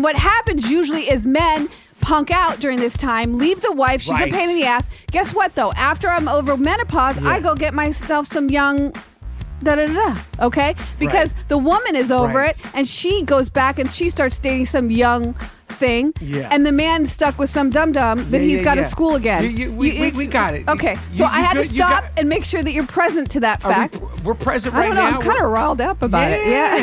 What happens usually is men punk out during this time, leave the wife. She's a pain in the ass. Guess what, though? After I'm over menopause, I go get myself some young okay? Because the woman is over it, and she goes back and she starts dating some young thing, and the man stuck with some dum-dum that he's got to school again. We got it. Okay, so I had to stop and make sure that you're present to that fact. We're present right now. I don't know, I'm kind of riled up about it. Yeah.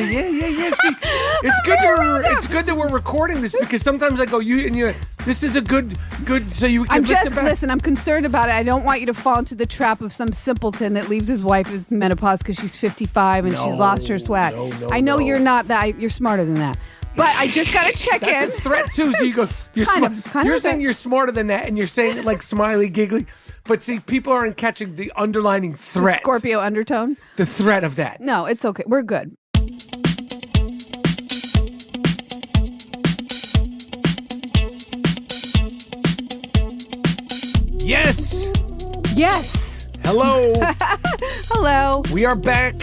See, it's good that we're recording this, because sometimes I go, this is a good, so you can listen back. Listen, I'm concerned about it. I don't want you to fall into the trap of some simpleton that leaves his wife as menopause because she's 55 and she's lost her swag. I know you're not that. You're smarter than that. But I just got to check in. That's a threat, too. So you go, you're smart. You're saying you're smarter than that, and you're saying it like smiley, giggly. But see, people aren't catching the underlining threat. The Scorpio undertone? The threat of that. No, it's okay. We're good. Yes. Hello. Hello. We are back.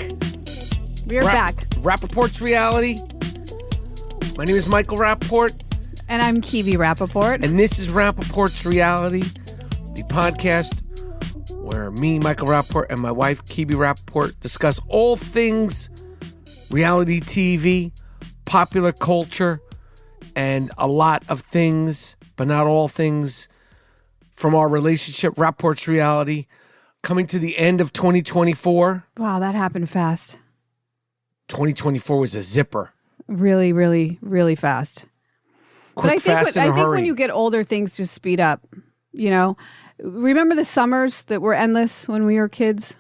Rapaport's Reality. My name is Michael Rapaport. And I'm Kebe Rapaport. And this is Rapaport's Reality, the podcast where me, Michael Rapaport, and my wife, Kebe Rapaport, discuss all things reality TV, popular culture, and a lot of things, but not all things, from our relationship, Rapaport's Reality, coming to the end of 2024. Wow, that happened fast. 2024 was a zipper. Really, really, really fast. Quick, fast, and a hurry. I think when you get older, things just speed up. You know, remember the summers that were endless when we were kids?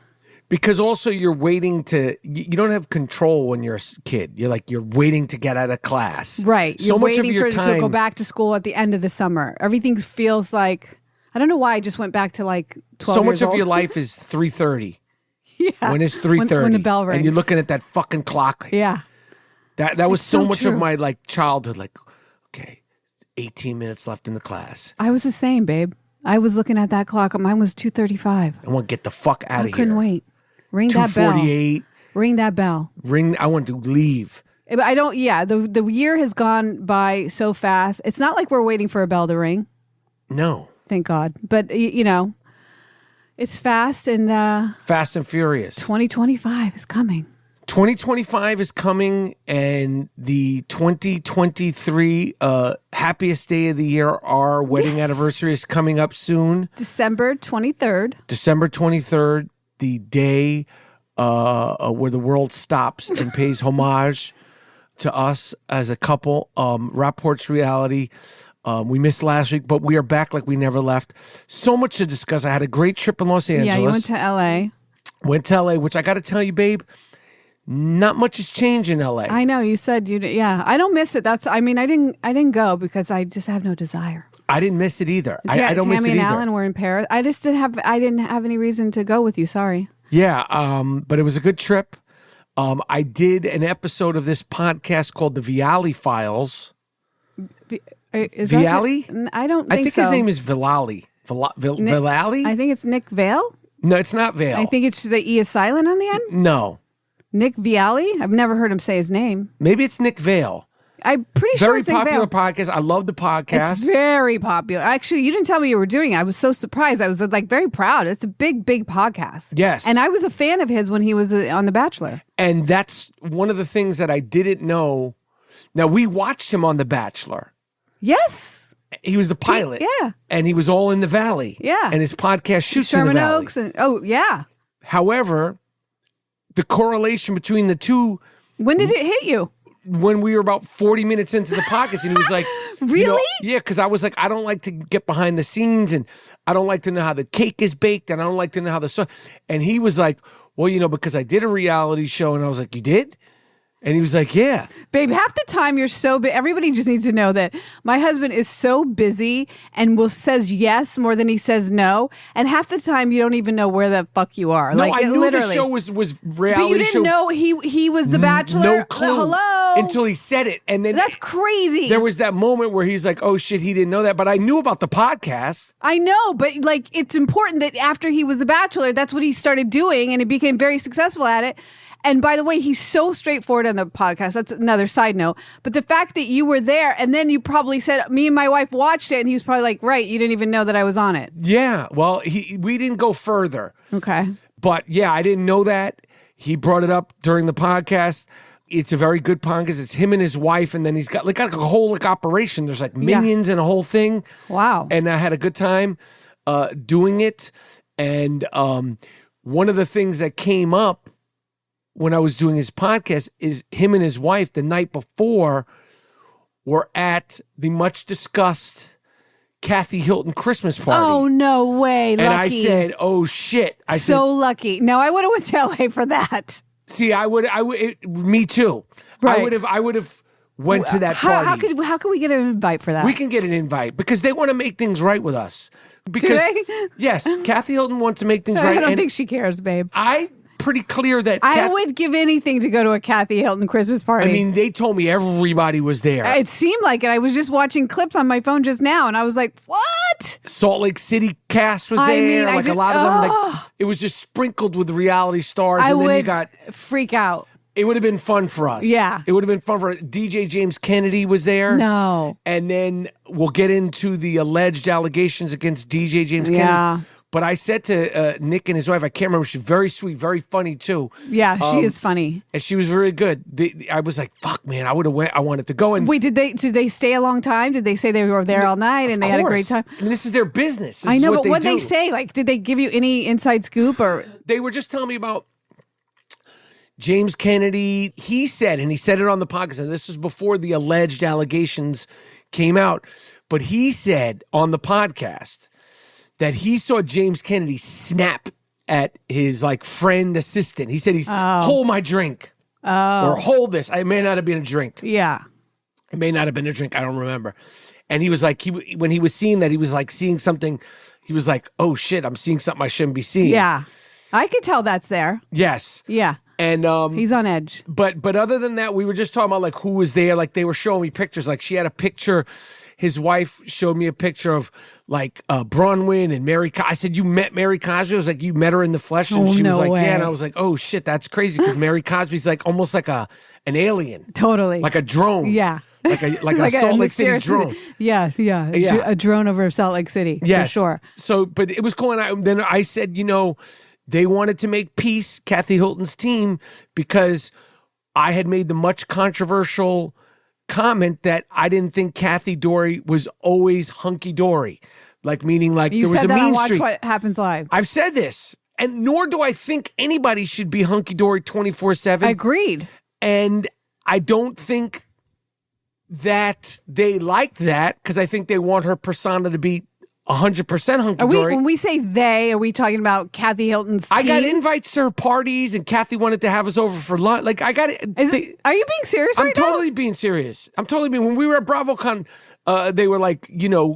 Because also you're waiting you don't have control when you're a kid. You're waiting to get out of class. Right. So much of your time to go back to school at the end of the summer. Everything feels like, I don't know why I just went back to like 12 So years much old. of your life is 3:30. Yeah. When it's 3:30. When the bell rings. And you're looking at that fucking clock. Yeah. That was so much true. of my childhood. Okay, 18 minutes left in the class. I was the same, babe. I was looking at that clock. Mine was 2:35. I want to get the fuck out of here. I couldn't wait. Ring that bell. 2:48. Ring that bell. I want to leave. But I don't. Yeah, the year has gone by so fast. It's not like we're waiting for a bell to ring. No. Thank God. But it's fast and fast and furious. 2025 is coming. 2025 is coming, and the 2023 happiest day of the year, our wedding anniversary, is coming up soon. December 23rd. December 23rd, the day where the world stops and pays homage to us as a couple. Rapaport's Reality. We missed last week, but we are back like we never left. So much to discuss. I had a great trip in Los Angeles. Yeah, you went to L.A. Went to L.A., which I got to tell you, babe, not much has changed in L.A. I know, you said you did. Yeah, I don't miss it. I didn't go because I just have no desire. I didn't miss it either. I don't miss it either. Tammy and Alan were in Paris. I didn't have any reason to go with you. Sorry. Yeah, but it was a good trip. I did an episode of this podcast called the Viall Files. Viall? I don't think so. I think his name is Villali. Villali? I think it's Nick Vale. No, it's not Vale. I think it's the E is silent on the end. No. Nick Viall? I've never heard him say his name. Maybe it's Nick Vale. I'm pretty sure it's Nick Vale. Very popular podcast. I love the podcast. It's very popular. Actually, you didn't tell me you were doing it. I was so surprised. I was very proud. It's a big, big podcast. Yes. And I was a fan of his when he was on The Bachelor. And that's one of the things that I didn't know. Now, we watched him on The Bachelor. Yes. He was the pilot. Yeah. And he was all in the Valley. Yeah. And his podcast shoots Sherman in the Valley. Oaks. Oh, yeah. However, the correlation between the two. When did it hit you? When we were about 40 minutes into the podcast, and he was like, really? Yeah, because I was like, I don't like to get behind the scenes, and I don't like to know how the cake is baked, and I don't like to know how and he was like, well, because I did a reality show, and I was like, you did? And he was like, yeah. Babe, half the time you're so busy. Everybody just needs to know that my husband is so busy and says yes more than he says no. And half the time you don't even know where the fuck you are. No, I knew literally. The show was reality but you didn't show. know he was the Bachelor? No clue. Hello? Until he said it. And then that's crazy. There was that moment where he's like, oh shit, he didn't know that. But I knew about the podcast. I know, but it's important that after he was a Bachelor, that's what he started doing and he became very successful at it. And by the way, he's so straightforward on the podcast. That's another side note. But the fact that you were there and then you probably said, me and my wife watched it, and he was probably like, right, you didn't even know that I was on it. Yeah. Well, we didn't go further. Okay. But yeah, I didn't know that. He brought it up during the podcast. It's a very good podcast. It's him and his wife, and then he's got like a whole operation. There's like minions and a whole thing. Wow. And I had a good time doing it. And one of the things that came up when I was doing his podcast is him and his wife the night before were at the much discussed Kathy Hilton Christmas party. Oh, no way. Lucky. And I said, oh shit. I said, lucky. No, I would have went to LA for that. See, me too. Right. I would have went to that party. How could we get an invite for that? We can get an invite because they want to make things right with us. Because, do they? Yes, Kathy Hilton wants to make things right. I don't think she cares, babe. Pretty clear that I would give anything to go to a Kathy Hilton Christmas party. I mean, they told me everybody was there. It seemed like it. I was just watching clips on my phone just now, and I was like, what? Salt Lake City cast was there. A lot of them. Like, it was just sprinkled with reality stars. I and then would you got freak out. It would have been fun for us. Yeah. It would have been fun for DJ James Kennedy was there. No. And then we'll get into the alleged allegations against DJ James Kennedy. But I said to Nick and his wife, I can't remember, she's very sweet, very funny too. Yeah, she is funny. And she was very good. I was like, fuck, man, I would have went. I wanted to go. And wait, did they stay a long time? Did they say they were there all night and they had a great time? I mean, this is their business. I know, but what they say? Like, did they give you any inside scoop or? They were just telling me about James Kennedy. He said it on the podcast, and this is before the alleged allegations came out, but he said on the podcast that he saw James Kennedy snap at his like friend assistant. He said hold my drink. Or hold this. It may not have been a drink. Yeah. It may not have been a drink. I don't remember. And he was like, when he was seeing that, he was like seeing something. He was like, oh shit, I'm seeing something I shouldn't be seeing. Yeah. I could tell that's there. Yes. Yeah. And he's on edge. But other than that, we were just talking about like who was there. Like they were showing me pictures. Like she had a picture. His wife showed me a picture of like Bronwyn and Mary. I said, you met Mary Cosby? I was like, you met her in the flesh? And she was like, yeah. And I was like, oh shit, that's crazy because Mary Cosby's like almost like an alien. Totally. Like a drone. Yeah. Like a Salt Lake City drone. Yeah. A drone over Salt Lake City. Yes. For sure. So, but it was going on. Then I said, they wanted to make peace, Kathy Hilton's team, because I had made the much controversial comment that I didn't think Kathy Dory was always hunky-dory. Like, meaning like there was a mean streak. Watch What Happens Live. I've said this, and nor do I think anybody should be hunky-dory 24/7. Agreed. And I don't think that they like that because I think they want her persona to be 100% hunky-dory. When we say they, are we talking about Kathy Hilton's team? I got invites to her parties, and Kathy wanted to have us over for lunch. Like, I got it. Are you being serious right now? I'm totally being serious. When we were at BravoCon, they were like,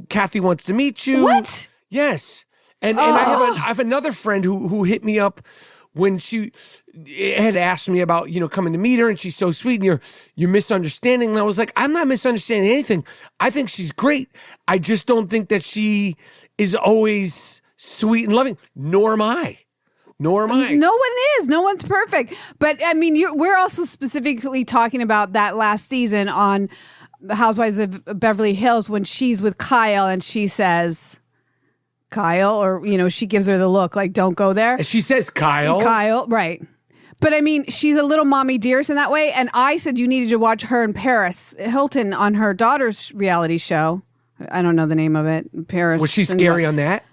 Kathy wants to meet you. What? Yes. And I have another friend who hit me up when she had asked me about, coming to meet her, and she's so sweet, and you're misunderstanding. And I was like, I'm not misunderstanding anything. I think she's great. I just don't think that she is always sweet and loving. Nor am I. No one is. No one's perfect. But I mean, we're also specifically talking about that last season on The Housewives of Beverly Hills when she's with Kyle and she says, Kyle, or, she gives her the look like, don't go there. And she says, Kyle, right. But I mean, she's a little mommy dearest in that way. And I said you needed to watch her and Paris Hilton on her daughter's reality show. I don't know the name of it. Paris. Was she scary on that?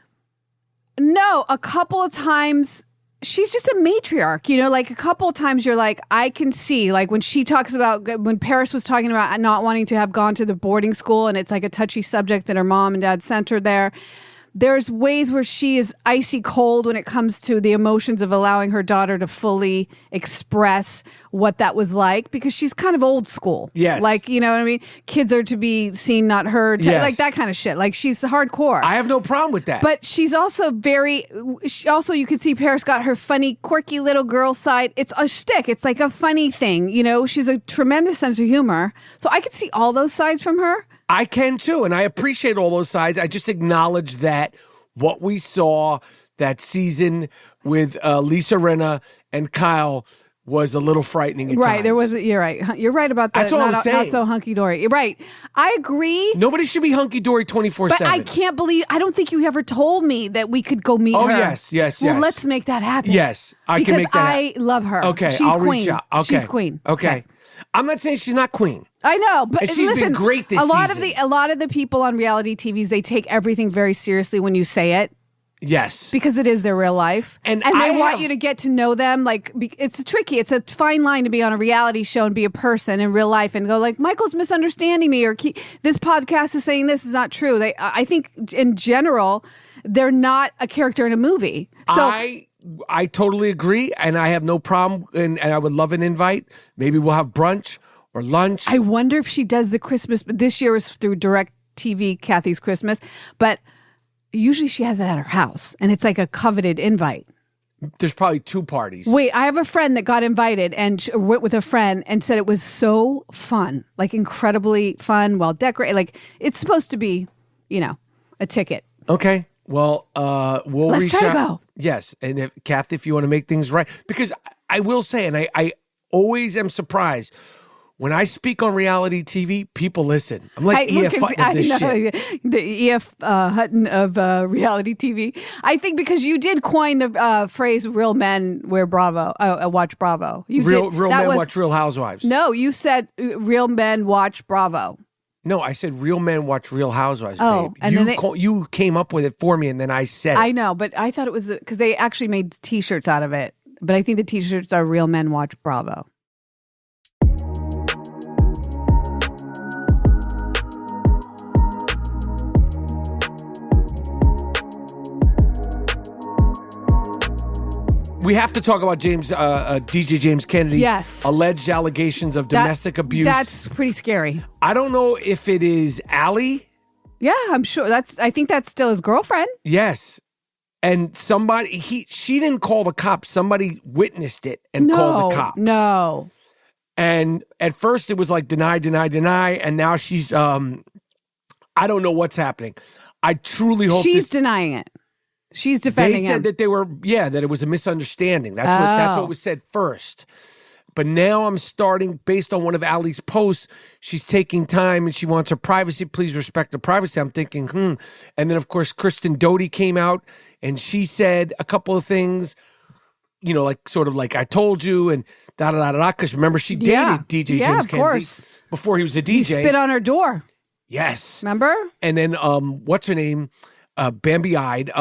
No, a couple of times. She's just a matriarch, like a couple of times you're like, I can see, like when she talks about, when Paris was talking about not wanting to have gone to the boarding school and it's like a touchy subject that her mom and dad sent her there. There's ways where she is icy cold when it comes to the emotions of allowing her daughter to fully express what that was like, because she's kind of old school. Yes. Like, you know what I mean? Kids are to be seen, not heard. Yes. Like that kind of shit. Like she's hardcore. I have no problem with that. But she's also you can see Paris got her funny, quirky little girl side. It's a shtick. It's like a funny thing. She's a tremendous sense of humor. So I could see all those sides from her. I can too, and I appreciate all those sides. I just acknowledge that what we saw that season with Lisa Rinna and Kyle was a little frightening at right. times. There was. You're right. You're right about that. That's all I'm saying. Not so hunky dory. Right. I agree. Nobody should be hunky dory 24/7. But I can't believe. I don't think you ever told me that we could go meet her. Oh yes. Well, let's make that happen. Yes, I can make that happen. Because I love her. Okay, she's I'll queen. reach out. Okay, she's queen. Okay. I'm not saying she's not queen. I know, but And she's listen, been great this a lot season. of the people on reality TVs, they take everything very seriously when you say it. Yes. Because it is their real life. And they want you to get to know them. Like, it's tricky. It's a fine line to be on a reality show and be a person in real life and go like, Michael's misunderstanding me, or this podcast is saying this is not true. I think in general, they're not a character in a movie. So I totally agree, and I have no problem, and I would love an invite. Maybe we'll have brunch or lunch. I wonder if she does the Christmas. This year was through Direct TV, Kathy's Christmas, but usually she has it at her house, and it's like a coveted invite. There's probably 2 parties. Wait, I have a friend that got invited and went with a friend and said it was so fun, like incredibly fun, well decorated. Like it's supposed to be, a ticket. Okay. Well, we'll Let's reach try out. to go. Yes, and Kathy, if you want to make things right, because I will say, and I always am surprised. When I speak on reality TV, people listen. I'm like E.F. Hutton of this shit. The E.F. Hutton of reality TV. I think because you did coin the phrase "real men wear Bravo, watch Bravo." Real men watch Real Housewives. No, you said real men watch Bravo. No, I said real men watch Real Housewives, babe. And you came up with it for me, and then I said it. I know, but I thought it was because they actually made T-shirts out of it. But I think the T-shirts are real men watch Bravo. We have to talk about DJ James Kennedy. Yes. Alleged allegations of domestic abuse. That's pretty scary. I don't know if it is Allie. Yeah, I'm sure. I think that's still his girlfriend. Yes. And she didn't call the cops. Somebody witnessed it and called the cops. No. And at first it was like deny. And now she's, I don't know what's happening. I truly hope she's denying it. She's defending him. They said that that it was a misunderstanding. That's what was said first. But now I'm starting, based on one of Allie's posts, she's taking time and she wants her privacy. Please respect her privacy. I'm thinking, And then, of course, Kristen Doty came out and she said a couple of things, like sort of like I told you and da-da-da-da-da. Because remember, she dated DJ James Kennedy before he was a DJ. He spit on her door. Yes. Remember? And then, what's her name? Bambi-eyed.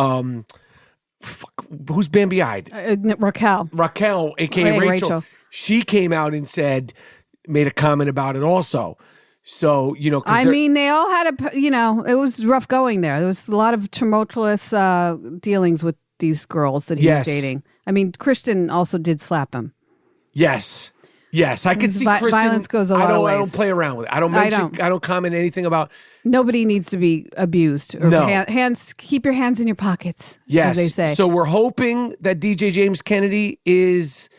Who's Bambi-eyed? Raquel. Raquel, a.k.a. Rachel. She came out and made a comment about it also. So, they all had it was rough going there. There was a lot of tumultuous dealings with these girls that he was dating. I mean, Kristen also did slap him. Yes. Yes, I can see Kristen. Violence goes a lot of ways. I don't play around with it. I don't comment anything about. Nobody needs to be abused. Or hands. Keep your hands in your pockets. Yes, as they say. So we're hoping that DJ James Kennedy is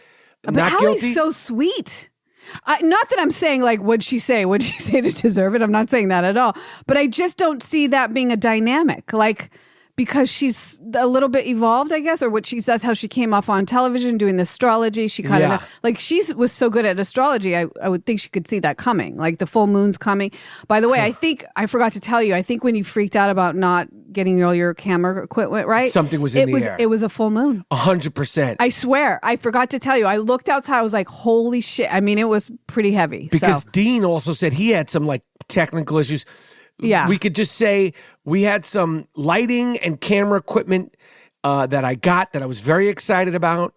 not guilty. Allie's so sweet. Not that I'm saying like, what'd she say? What'd she say to deserve it? I'm not saying that at all. But I just don't see that being a dynamic. Like, because she's a little bit evolved, I guess, or that's how she came off on television doing the astrology. She kind of she was so good at astrology. I would think she could see that coming, like the full moon's coming. By the way, I think I forgot to tell you. I think when you freaked out about not getting all your camera equipment right, something was in the air. It was a full moon. 100%. I swear, I forgot to tell you. I looked outside. I was like, holy shit! I mean, it was pretty heavy. Because Dean also said he had some like technical issues. Yeah. We could just say we had some lighting and camera equipment that I got that I was very excited about.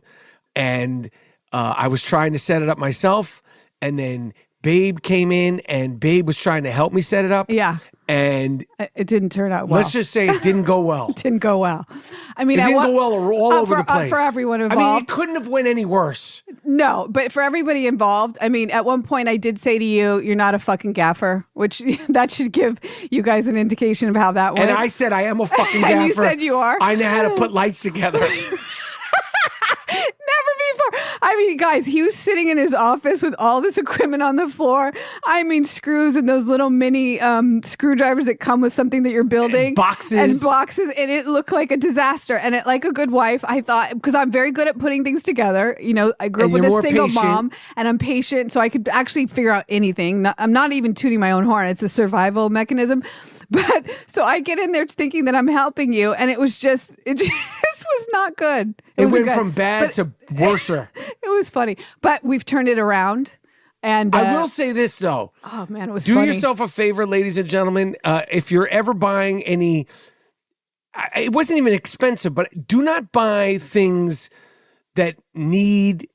And I was trying to set it up myself. And then Babe came in and Babe was trying to help me set it up. Yeah. And it didn't turn out well. Let's just say it didn't go well. It didn't go well. I mean, it didn't go well all over the place. For everyone involved. I mean, it couldn't have went any worse. No, but for everybody involved, I mean, at one point I did say to you, you're not a fucking gaffer, which that should give you guys an indication of how that went. And I said, I am a fucking gaffer. And you said you are. I know how to put lights together. Never before. I mean, guys, he was sitting in his office with all this equipment on the floor. I mean, screws and those little mini screwdrivers that come with something that you're building. And boxes. And it looked like a disaster. And it, like a good wife, I thought, because I'm very good at putting things together. You know, I grew up with a single mom, and I'm patient, so I could actually figure out anything. I'm not even tooting my own horn. It's a survival mechanism. But so I get in there thinking that I'm helping you, and it just was not good. It went from bad to worser. It was funny, but we've turned it around. And I will say this though. Oh man, it was Do funny. yourself a favor, ladies and gentlemen. If you're ever buying any, it wasn't even expensive, but do not buy things that need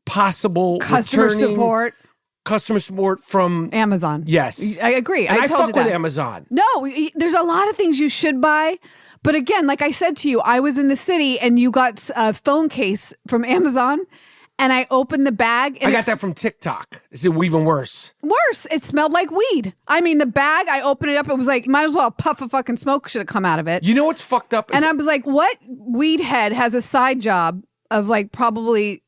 possible customer support from Amazon. Yes, I agree. And I told you fuck that. with Amazon. No, there's a lot of things you should buy. But again, like I said to you, I was in the city and you got a phone case from Amazon, and I opened the bag. And I got that from TikTok. Is it even worse? Worse. It smelled like weed. I mean, the bag, I opened it up. It was like, might as well a puff of fucking smoke should have come out of it. You know what's fucked up? And I was like, what weed head has a side job of like probably,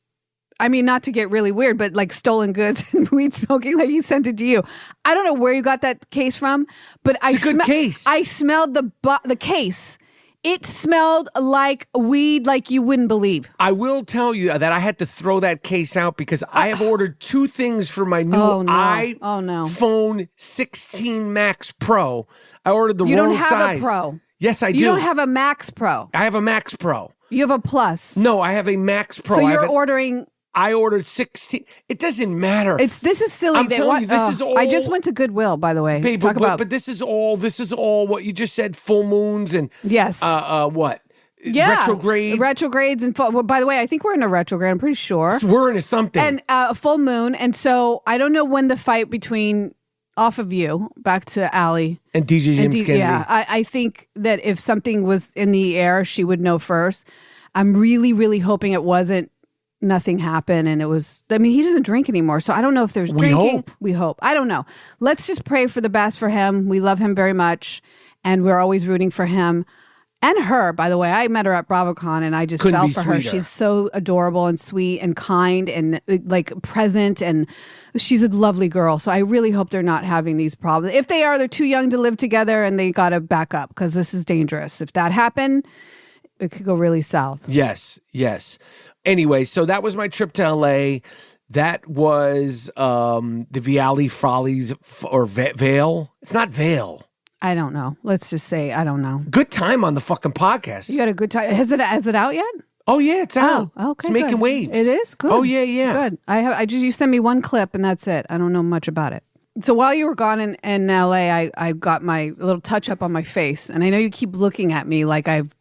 I mean, not to get really weird, but like stolen goods and weed smoking, like he sent it to you. I don't know where you got that case from, but it's a good case. I smelled the case. It smelled like weed, like you wouldn't believe. I will tell you that I had to throw that case out because I have ordered two things for my new iPhone 16 Max Pro. I ordered the wrong size. You don't have a Pro. Yes, I do. You don't have a Max Pro. I have a Max Pro. You have a Plus. No, I have a Max Pro. So you're ordering... I ordered 16. It doesn't matter. This is silly. I'm telling you, this is all. I just went to Goodwill, by the way. Babe, but this is all what you just said. Full moons and yes. What? Yeah, retrogrades and well, by the way, I think we're in a retrograde. I'm pretty sure we're into something. And a full moon, and so I don't know when the fight between off of you back to Allie and DJ James Kennedy. Yeah, I think that if something was in the air, she would know first. I'm really, really hoping it wasn't. Nothing happened, and it was. I mean, he doesn't drink anymore, so I don't know if there's drinking. We hope. I don't know. Let's just pray for the best for him. We love him very much, and we're always rooting for him and her. By the way, I met her at BravoCon, and I just fell for her. She's so adorable and sweet and kind and like present, and she's a lovely girl. So I really hope they're not having these problems. If they are, they're too young to live together, and they got to back up because this is dangerous. If that happened, it could go really south. Yes. Anyway, so that was my trip to LA. That was the Viall Follies or Viall. It's not Viall. I don't know. Let's just say I don't know. Good time on the fucking podcast. You had a good time. Is it out yet? Oh yeah, it's out. Oh, okay. It's making waves. It is good. Oh yeah. Good. You sent me one clip and that's it. I don't know much about it. So while you were gone in LA, I got my little touch up on my face, and I know you keep looking at me like I've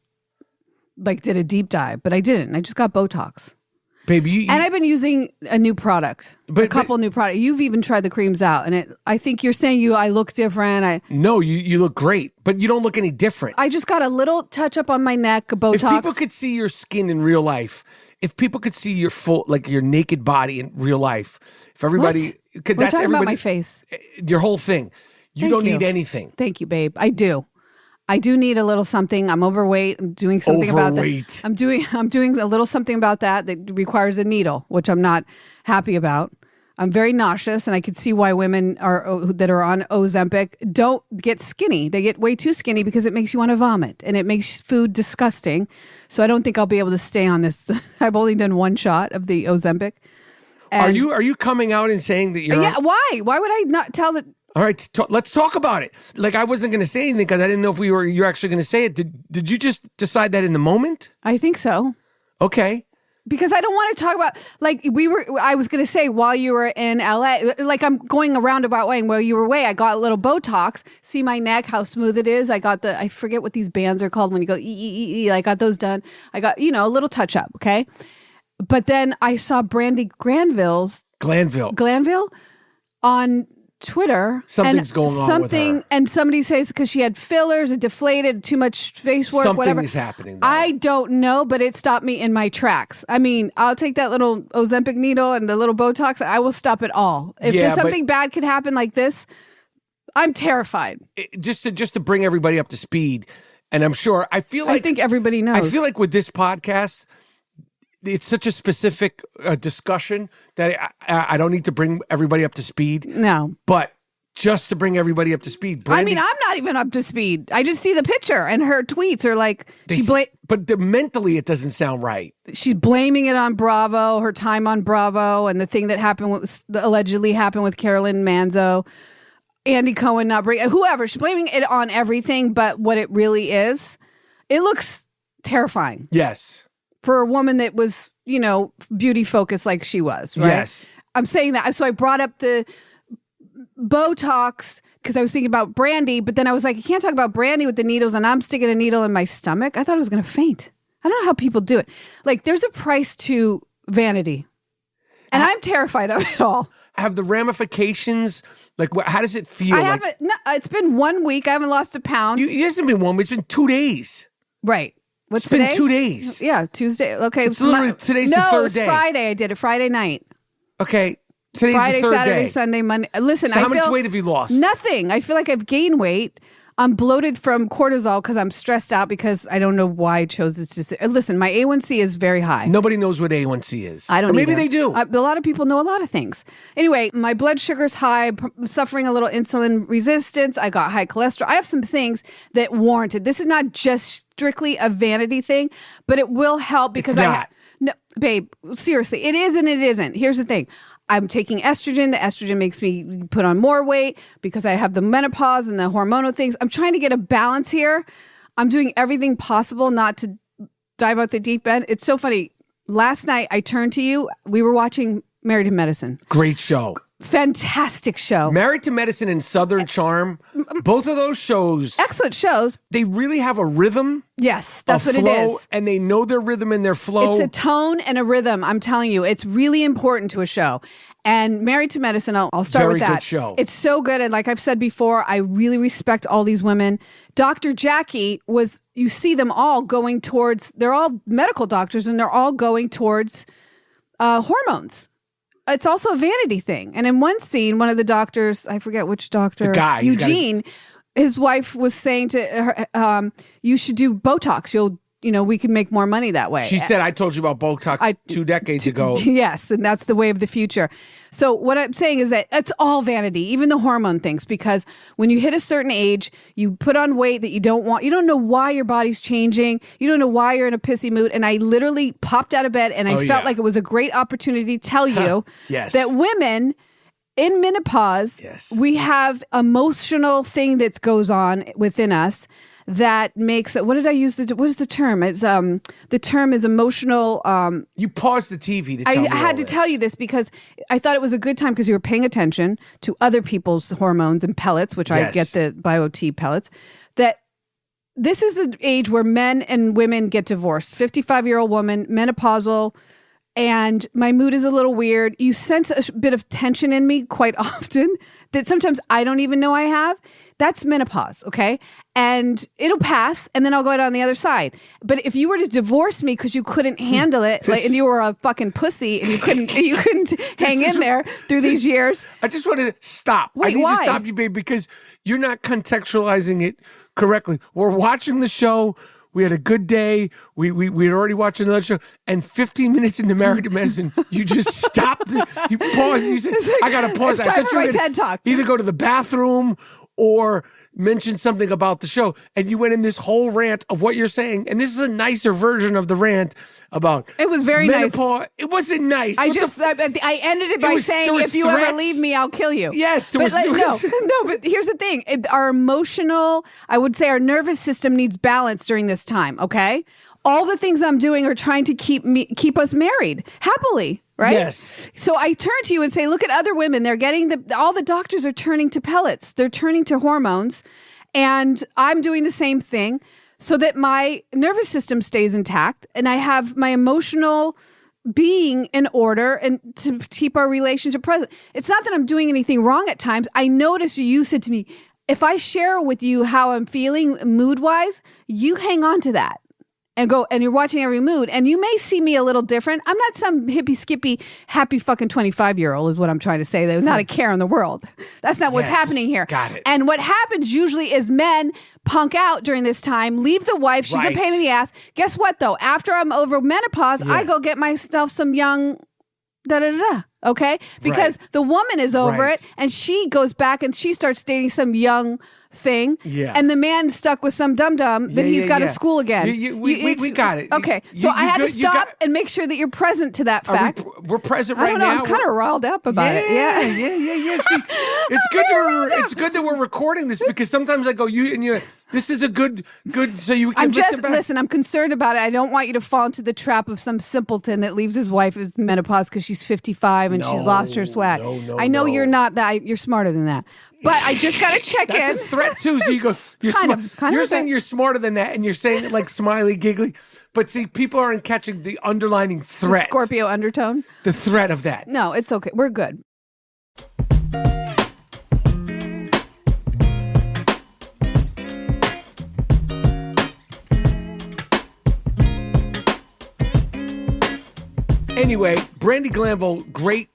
did a deep dive, but I didn't. I just got Botox. Baby, and I've been using a new product, a couple new products. You've even tried the creams out, and I think you're saying I look different. No, you look great, but you don't look any different. I just got a little touch up on my neck, Botox. If people could see your skin in real life, if people could see your your naked body in real life, if everybody, could that's everybody about my face, your whole thing, you don't need anything. Thank you, babe. I do need a little something. I'm overweight. I'm doing something about that. I'm doing a little something about that requires a needle, which I'm not happy about. I'm very nauseous, and I can see why women that are on Ozempic don't get skinny. They get way too skinny because it makes you want to vomit, and it makes food disgusting. So I don't think I'll be able to stay on this. I've only done one shot of the Ozempic. Are you coming out and saying that you're? Yeah. Why? Why would I not tell that? All right, let's talk about it. Like, I wasn't going to say anything because I didn't know if you're actually going to say it. Did you just decide that in the moment? I think so. Okay. Because I don't want to talk about, I was going to say while you were in LA, like I'm going a roundabout way. And while you were away, I got a little Botox. See my neck, how smooth it is. I got I forget what these bands are called when you go I got those done. I got, a little touch up. Okay. But then I saw Brandi Glanville on Twitter. Something's going on with her. And somebody says because she had fillers, it deflated, too much face work, Something whatever. is happening, though. I don't know, but it stopped me in my tracks. I mean, I'll take that little Ozempic needle and the little Botox. I will stop it all. If something bad could happen like this, I'm terrified. Just to bring everybody up to speed, and I'm sure, I think everybody knows. I feel like with this podcast, it's such a specific discussion that I don't need to bring everybody up to speed. No. But just to bring everybody up to speed. Brandi, I mean, I'm not even up to speed. I just see the picture and her tweets are like, but mentally it doesn't sound right. She's blaming it on Bravo, her time on Bravo, and the thing that allegedly happened with Carolyn Manzo, Andy Cohen not bringing, whoever. She's blaming it on everything, but what it really is, it looks terrifying. Yes. For a woman that was, beauty focused like she was, right? Yes. I'm saying that. So I brought up the Botox because I was thinking about Brandi, but then I was like, you can't talk about Brandi with the needles and I'm sticking a needle in my stomach. I thought I was going to faint. I don't know how people do it. Like, there's a price to vanity, and I'm terrified of it all. Have the ramifications, like, how does it feel? I haven't, no, it's been 1 week. I haven't lost a pound. It hasn't been 1 week. It's been 2 days. Right. What's it's today? been 2 days. Yeah, Tuesday. Okay. It's literally, today's the third day. No, Friday. I did it Friday night. Okay. Today's Friday, the third Saturday, day. Sunday, Monday. Listen, so how much weight have you lost? Nothing. I feel like I've gained weight. I'm bloated from cortisol because I'm stressed out because I don't know why I chose this. Listen, my A1C is very high. Nobody knows what A1C is. I don't. Or maybe either. they do. A lot of people know a lot of things. Anyway, my blood sugar's high. I'm suffering a little insulin resistance. I got high cholesterol. I have some things that warranted. This is not just strictly a vanity thing, but it will help because it's not. No, babe, seriously, it is and it isn't. Here's the thing. I'm taking estrogen. The estrogen makes me put on more weight because I have the menopause and the hormonal things. I'm trying to get a balance here. I'm doing everything possible not to dive out the deep end. It's so funny. Last night, I turned to you. We were watching Married to Medicine. Great show. Fantastic show. Married to Medicine and Southern Charm, both of those shows. Excellent shows. They really have a rhythm. Yes, that's what flow, it is. And they know their rhythm and their flow. It's a tone and a rhythm. I'm telling you, it's really important to a show. And Married to Medicine, I'll start with that. Very good show. It's so good. And like I've said before, I really respect all these women. Dr. Jackie you see them all going towards, they're all medical doctors and they're all going towards hormones. It's also a vanity thing. And in one scene, one of the doctors, I forget which doctor, the guy, Eugene, his wife was saying to her, you should do Botox. We can make more money that way. She said, I told you about Botox 2 decades ago. Yes, and that's the way of the future. So what I'm saying is that it's all vanity, even the hormone things, because when you hit a certain age, you put on weight that you don't want. You don't know why your body's changing. You don't know why you're in a pissy mood. And I literally popped out of bed and I felt like it was a great opportunity to tell you that women in menopause, we have emotional thing that goes on within us that makes it. What did I use? What is the term? It's the term is emotional. You paused the TV to tell me I had to tell you this because I thought it was a good time because you were paying attention to other people's hormones and pellets, which I get the BioT pellets. That this is an age where men and women get divorced. 55-year-old woman, menopausal. And my mood is a little weird. You sense a bit of tension in me quite often that sometimes I don't even know I have. That's menopause, okay? And it'll pass, and then I'll go out on the other side. But if you were to divorce me because you couldn't handle it, and you were a fucking pussy, and you couldn't hang in there through these years. I just want to stop. Wait, I need why? to stop you, babe, because you're not contextualizing it correctly. We're watching the show. We had a good day. We had already watched another show. And 15 minutes into Married to Medicine, you just stopped. You paused. And you said, I got to pause. It's time for my TED Talk. Either go to the bathroom or mention something about the show. And you went in this whole rant of what you're saying. And this is a nicer version of the rant about it was very menopause. nice. It wasn't nice. I ended it by saying, if you ever leave me, I'll kill you. Yes. But here's the thing. Our emotional, I would say our nervous system needs balance during this time, okay? All the things I'm doing are trying to keep us married happily, right? Yes. So I turn to you and say, look at other women. They're getting all the doctors are turning to pellets. They're turning to hormones. And I'm doing the same thing so that my nervous system stays intact and I have my emotional being in order and to keep our relationship present. It's not that I'm doing anything wrong at times. I notice you said to me, if I share with you how I'm feeling mood-wise, you hang on to that. and you're watching every mood, and you may see me a little different. I'm not some hippy skippy happy fucking 25-year-old is what I'm trying to say. There's not a care in the world. That's not what's happening here. Got it. And what happens usually is men punk out during this time, leave the wife. She's a pain in the ass. Guess what though? After I'm over menopause, I go get myself some young okay? Because the woman is over it, and she goes back and she starts dating some young thing. Yeah. And the man stuck with some dum-dum that he's got to school again. We got it. Okay. So I had to stop and make sure that you're present to that fact. We're present right now. I'm kind of riled up about it. Yeah. See, it's good that we're recording this because sometimes I go, this is a good, so you can listen back. Listen, I'm concerned about it. I don't want you to fall into the trap of some simpleton that leaves his wife as menopause because she's 55 and she's lost her swag. I know you're not that. You're smarter than that. But I just got to check in. That's a threat too. So you go, you're smart. You're saying you're smarter than that, and you're saying it like smiley, giggly. But see, people aren't catching the underlining threat. The Scorpio undertone? The threat of that. No, it's okay. We're good. Anyway, Brandi Glanville, great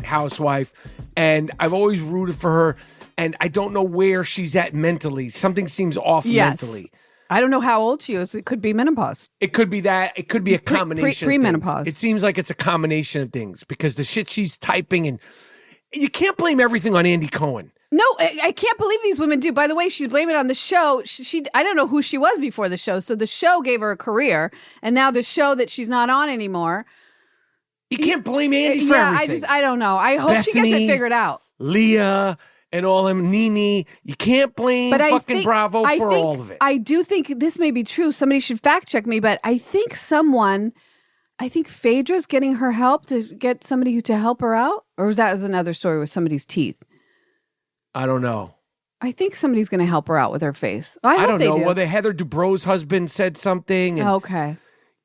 housewife, and I've always rooted for her, and I don't know where she's at mentally. Something seems off mentally. I don't know how old she is. It could be menopause. It could be that. It could be a combination of pre-menopause. It seems like it's a combination of things because the shit she's typing, and you can't blame everything on Andy Cohen. No, I can't believe these women do. By the way, she's blaming it on the show. She I don't know who she was before the show, so the show gave her a career, and now the show that she's not on anymore. You can't blame Andy for everything. I don't know. I hope Bethany, she gets it figured out. Leah and all them, Nene. You can't blame fucking Bravo for all of it. I do think this may be true. Somebody should fact check me, but I think Phaedra's getting her help to get somebody to help her out. Or was that another story with somebody's teeth? I don't know. I think somebody's going to help her out with her face. I don't know. Do. Well, Heather Dubrow's husband said something. And okay.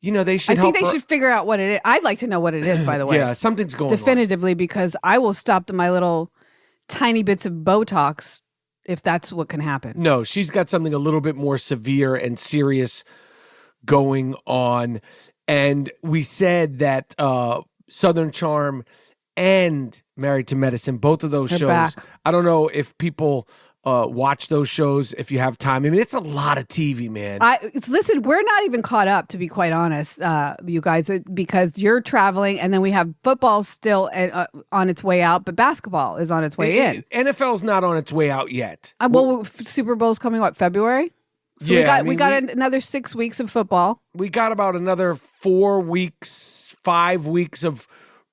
They should. I think they should figure out what it is. I'd like to know what it is, by the way. Yeah, something's going on. Definitively, because I will stop to my little tiny bits of Botox if that's what can happen. No, she's got something a little bit more severe and serious going on. And we said that Southern Charm and Married to Medicine, both of those shows. Back. I don't know if people watch those shows if you have time. I mean, it's a lot of TV, man. Listen, we're not even caught up, to be quite honest, you guys, because you're traveling, and then we have football still on its way out, but basketball is on its way in. NFL's not on its way out yet. Super Bowl's coming, February? So we got another 6 weeks of football. We got about another 5 weeks of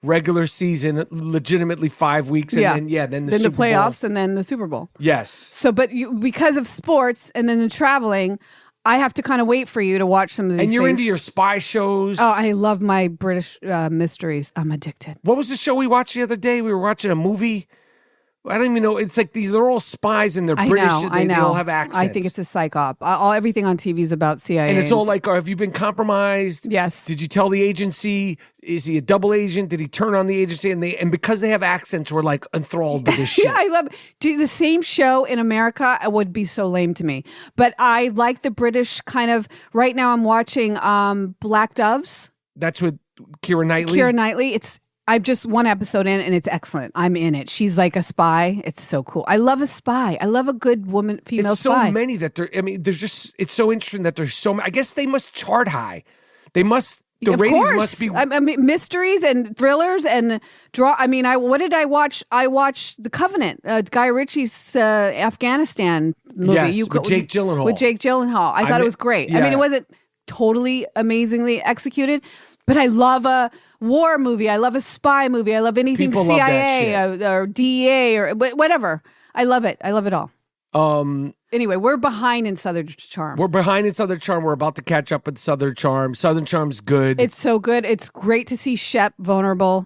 regular season, legitimately 5 weeks, and then the Super playoffs Bowl. And then the Super Bowl. Yes. So, but because of sports and then the traveling, I have to kind of wait for you to watch some of these. And you're things. Into your spy shows. Oh, I love my British mysteries. I'm addicted. What was the show we watched the other day? We were watching a movie. I don't even know. It's like they're all spies and they're British. I know. They all have accents. I think it's a psych op. Everything on TV is about CIA. And it's all like, have you been compromised? Yes. Did you tell the agency? Is he a double agent? Did he turn on the agency? And because they have accents, we're like enthralled with this shit. Yeah, I love it. The same show in America would be so lame to me. But I like the British kind of. Right now I'm watching Black Doves. That's with Keira Knightley. I've just one episode in and it's excellent. I'm in it. She's like a spy. It's so cool. I love a spy. I love a good female spy. It's so many that it's so interesting that there's so many. I guess they must chart high. The ratings must be. I mean, mysteries and thrillers and draw. I mean, what did I watch? I watched The Covenant, Guy Ritchie's Afghanistan movie. Yes, with Jake Gyllenhaal. I thought it was great. Yeah. I mean, it wasn't totally amazingly executed, but I love a war movie. I love a spy movie. I love anything People CIA or DEA or whatever. I love it. I love it all. Anyway, we're behind in Southern Charm. We're about to catch up with Southern Charm. Southern Charm's good. It's so good. It's great to see Shep vulnerable.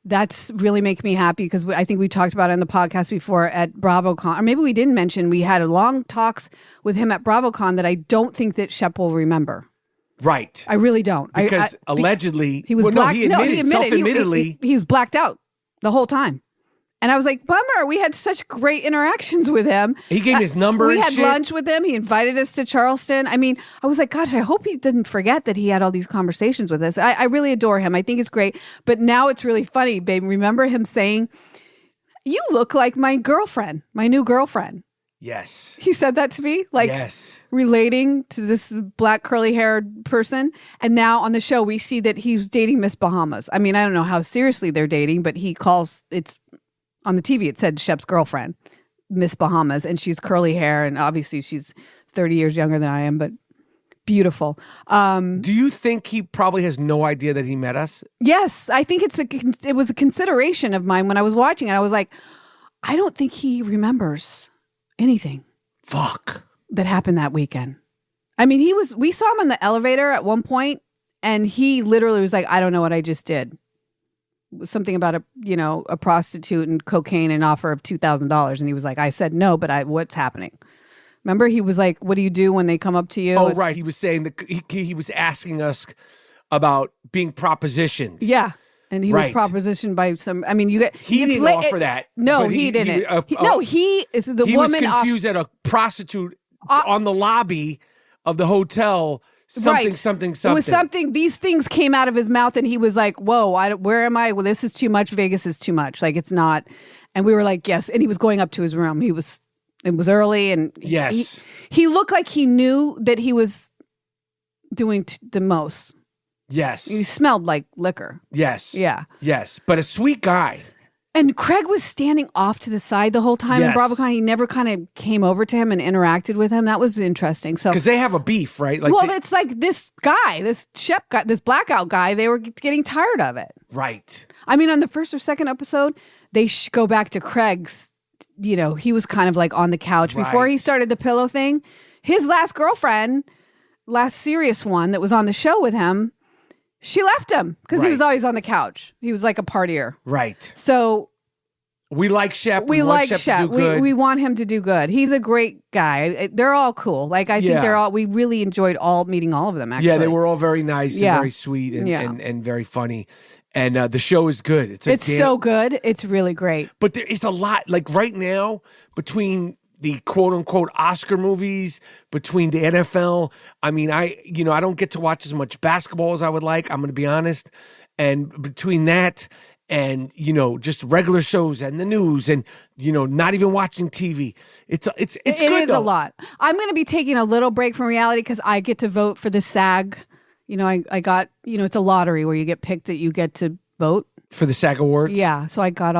That's really making me happy because I think we talked about it on the podcast before at BravoCon. Or maybe we didn't mention we had long talks with him at BravoCon that I don't think that Shep will remember. Right. I really don't. Because allegedly he was self-admittedly. He was blacked out the whole time. And I was like, bummer. We had such great interactions with him. He gave me his number. We and had shit. lunch with him. He invited us to Charleston. I mean, I was like, gosh, I hope he didn't forget that he had all these conversations with us. I really adore him. I think it's great. But now it's really funny, babe. Remember him saying, "You look like my girlfriend, my new girlfriend." Yes. He said that to me, like relating to this black curly haired person. And now on the show, we see that he's dating Miss Bahamas. I mean, I don't know how seriously they're dating, but it's on the TV. It said Shep's girlfriend, Miss Bahamas, and she's curly hair. And obviously she's 30 years younger than I am, but beautiful. Do you think he probably has no idea that he met us? Yes. I think it was a consideration of mine when I was watching it. I was like, I don't think he remembers anything that happened that weekend. I mean, we saw him in the elevator at one point, and he literally was like, I don't know what I just did. Something about a prostitute and cocaine and offer of $2,000. And he was like, I said no, but what's happening? Remember, he was like, what do you do when they come up to you? Oh, right. He was saying that he was asking us about being propositioned. Yeah. And he was propositioned by some. I mean, he didn't offer that. No, he didn't. He is the he woman. He was confused at a prostitute on the lobby of the hotel. Something. It was something. These things came out of his mouth, and he was like, "Whoa, where am I? Well, this is too much. Vegas is too much. Like it's not." And we were like, "Yes." And he was going up to his room. It was early, and he looked like he knew that he was doing the most. Yes. He smelled like liquor. Yes. Yeah. Yes. But a sweet guy. And Craig was standing off to the side the whole time in BravoCon. He never kind of came over to him and interacted with him. That was interesting. So because they have a beef, right? It's like this guy, this Shep guy, this blackout guy, they were getting tired of it. Right. I mean, on the first or second episode, they go back to Craig's, he was kind of like on the couch before he started the pillow thing. His last girlfriend, last serious one that was on the show with him, she left him because he was always on the couch. He was like a partier. Right. So we like Shep. We like Shep. To do good. We want him to do good. He's a great guy. They're all cool. Like I think we really enjoyed meeting all of them, actually. Yeah, they were all very nice and very sweet and very funny. And the show is good. It's so good. It's really great. But there is a lot, like right now, between the quote unquote Oscar movies, between the NFL. I mean, I don't get to watch as much basketball as I would like. I'm going to be honest. And between that and, just regular shows and the news and, not even watching TV, it's good. It is a lot. I'm going to be taking a little break from reality because I get to vote for the SAG. I got, it's a lottery where you get picked that you get to vote. For the SAG Awards? Yeah. So I got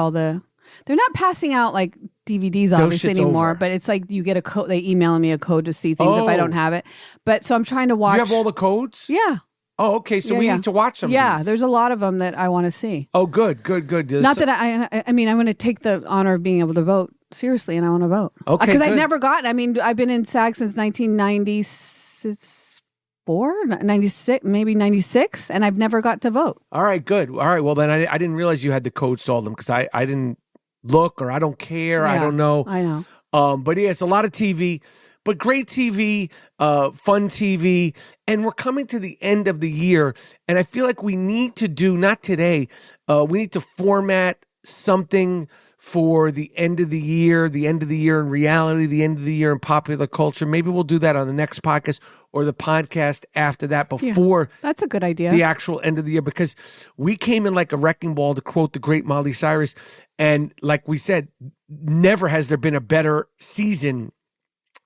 they're not passing out like DVDs obviously anymore, but it's like you get a code. They email me a code to see things if I don't have it. But so I'm trying to watch. You have all the codes? Yeah. Oh, okay. So we need to watch them. Yeah, there's a lot of them that I want to see. Oh, good. Not that I mean, I'm going to take the honor of being able to vote seriously, and I want to vote. Okay, because I've never gotten. I mean, I've been in SAG since 1994, 96, maybe 96, and I've never got to vote. All right, good. All right, well then I didn't realize you had the codes to all them because I didn't look or I don't care. Yeah, I don't know. I know. But yeah, it's a lot of TV. But great TV, fun TV, and we're coming to the end of the year, and I feel like we need to do, not today, we need to format something for the end of the year in reality, the end of the year in popular culture. Maybe we'll do that on the next podcast or the podcast after that before that's a good idea. The actual end of the year, because we came in like a wrecking ball, to quote the great Miley Cyrus, and like we said, never has there been a better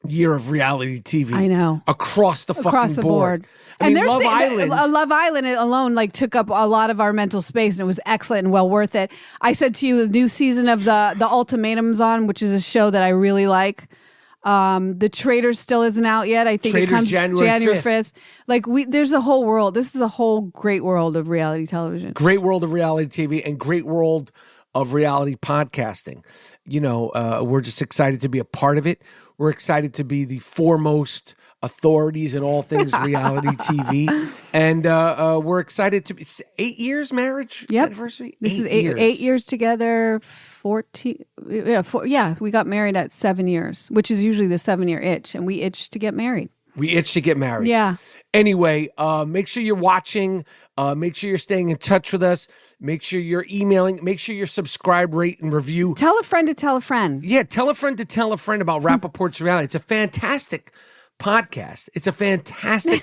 year of reality TV. I know. Across the board. I mean, Love Island. Love Island alone took up a lot of our mental space, and it was excellent and well worth it. I said to you, the new season of the Ultimatum's on, which is a show that I really like. The Traitors still isn't out yet. I think Traitors, it comes January 5th. Like there's a whole world. This is a whole great world of reality television. Great world of reality TV and great world of reality podcasting. We're just excited to be a part of it. We're excited to be the foremost authorities in all things reality TV. And we're excited to be 8 years marriage anniversary. This is 8 years together, 14. Yeah, we got married at 7 years, which is usually the 7-year itch. And we itched to get married. We itch to get married. Yeah. Anyway, make sure you're watching. Make sure you're staying in touch with us. Make sure you're emailing. Make sure you're subscribe, rate, and review. Tell a friend to tell a friend. Yeah, tell a friend to tell a friend about Rapaport's Reality. It's a fantastic podcast. It's a fantastic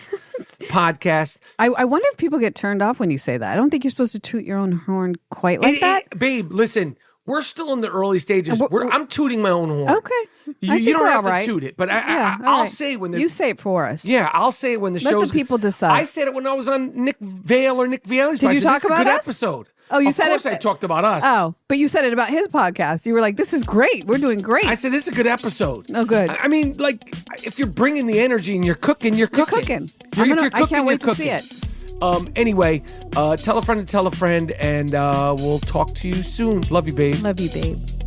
podcast. I wonder if people get turned off when you say that. I don't think you're supposed to toot your own horn quite like that. Babe, listen. We're still in the early stages. I'm tooting my own horn. Okay. You don't have to toot it, but I'll say when you say it for us. Yeah, I'll say it when the show's. Let the people decide. I said it when I was on Nick Viall or Nick Viall's. Did you talk about this is a good us? episode. Oh, you said it. Of course, I talked about us. Oh, but you said it about his podcast. You were like, "This is great. We're doing great." I said this is a good episode. Oh, good. I mean, like, if you're bringing the energy and you're cooking, you're cooking. If you're cooking, I can't wait to see it. Anyway, tell a friend to tell a friend, and we'll talk to you soon. Love you, babe. Love you, babe.